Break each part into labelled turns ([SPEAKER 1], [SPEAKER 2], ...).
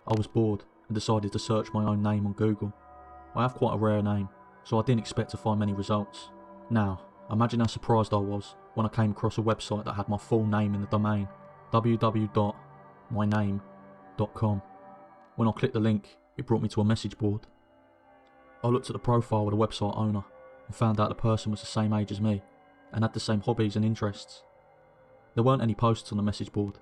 [SPEAKER 1] I was bored and decided to search my own name on Google. I have quite a rare name, so I didn't expect to find many results. Now, imagine how surprised I was when I came across a website that had my full name in the domain, www.myname.com. When I clicked the link, it brought me to a message board. I looked at the profile of the website owner and found out the person was the same age as me and had the same hobbies and interests. There weren't any posts on the message board,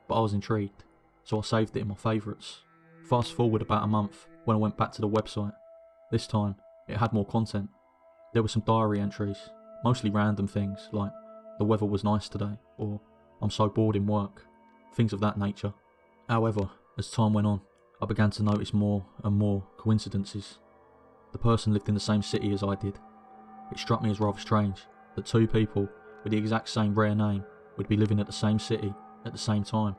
[SPEAKER 1] but I was intrigued, so I saved it in my favourites. Fast forward about a month when I went back to the website. This time, it had more content. There were some diary entries, mostly random things like, the weather was nice today, or I'm so bored in work, things of that nature. However, as time went on, I began to notice more and more coincidences. The person lived in the same city as I did. It struck me as rather strange that two people with the exact same rare name would be living at the same city at the same time.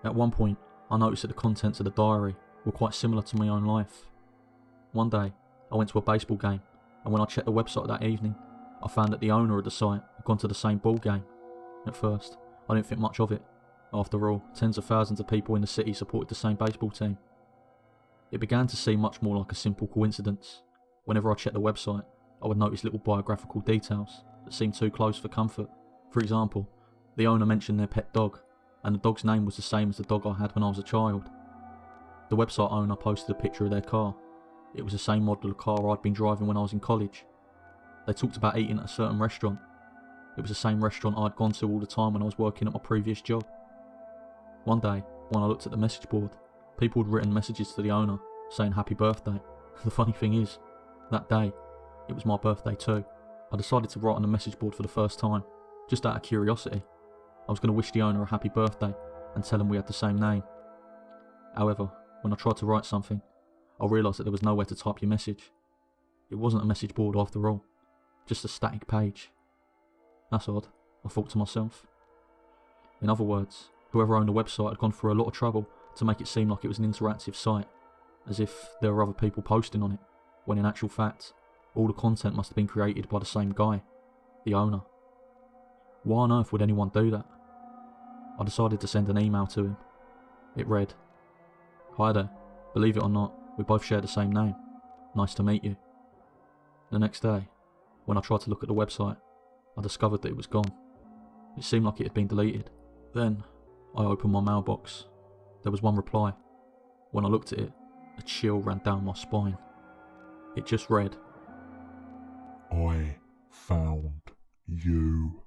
[SPEAKER 1] At one point, I noticed that the contents of the diary were quite similar to my own life. One day, I went to a baseball game, and when I checked the website that evening, I found that the owner of the site had gone to the same ball game. At first, I didn't think much of it. After all, tens of thousands of people in the city supported the same baseball team. It began to seem much more like a simple coincidence. Whenever I checked the website, I would notice little biographical details that seemed too close for comfort. For example, the owner mentioned their pet dog, and the dog's name was the same as the dog I had when I was a child. The website owner posted a picture of their car. It was the same model of car I'd been driving when I was in college. They talked about eating at a certain restaurant. It was the same restaurant I'd gone to all the time when I was working at my previous job. One day, when I looked at the message board, people had written messages to the owner saying happy birthday. The funny thing is, that day, it was my birthday too. I decided to write on the message board for the first time, just out of curiosity. I was going to wish the owner a happy birthday and tell him we had the same name. However, when I tried to write something, I realised that there was nowhere to type your message. It wasn't a message board after all, just a static page. That's odd, I thought to myself. In other words, whoever owned the website had gone through a lot of trouble to make it seem like it was an interactive site, as if there were other people posting on it, when in actual fact, all the content must have been created by the same guy, the owner. Why on earth would anyone do that? I decided to send an email to him. It read, "Hi there, believe it or not, we both share the same name. Nice to meet you." The next day, when I tried to look at the website, I discovered that it was gone. It seemed like it had been deleted. Then, I opened my mailbox. There was one reply. When I looked at it, a chill ran down my spine. It just read,
[SPEAKER 2] "I found you."